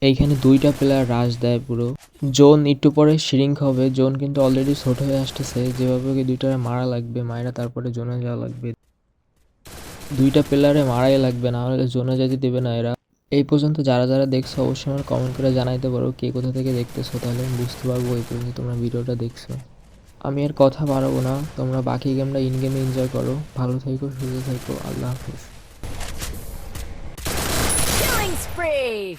এইখানে 2টা প্লেয়ার রাশ দেয় পুরো। জোন একটু পরে শ্রিঙ্ক হবে, জোন কিন্তু অলরেডি ছোট হয়ে আসতেছে। যেভাবে ওকে 2টারে মারা লাগবে, মাইরা তারপরে জোনে যাওয়া লাগবে। 2টা প্লেয়ারে মারাই লাগবে, না হলে জোনে যেতে দেবে না এরা। এই পর্যন্ত যারা যারা দেখছো অবশ্যই আমার কমেন্ট করে জানাইতে পারো কে কোথা থেকে দেখতেছো, তাহলে আমি বুঝতে পারবো এই পর্যন্ত তোমরা ভিডিওটা দেখছো। আমি আর কথা বাড়াবো না, তোমরা বাকি গেমটা ইন গেমে এনজয় করো। ভালো থেকো, সুস্থ থেকো, আল্লাহ হাফিজ। Killing spree!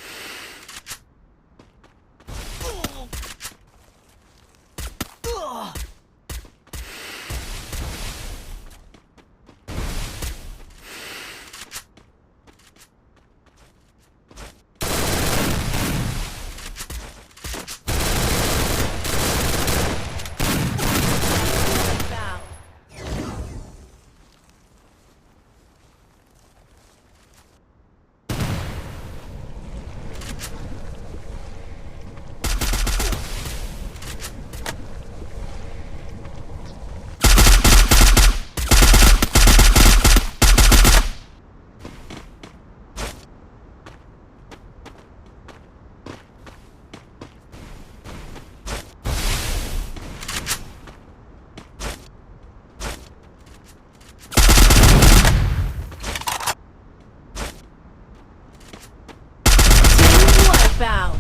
Wipeout!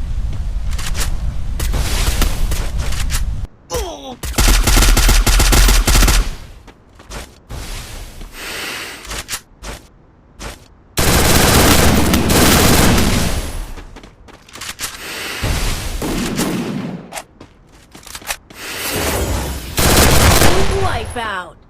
Wipeout!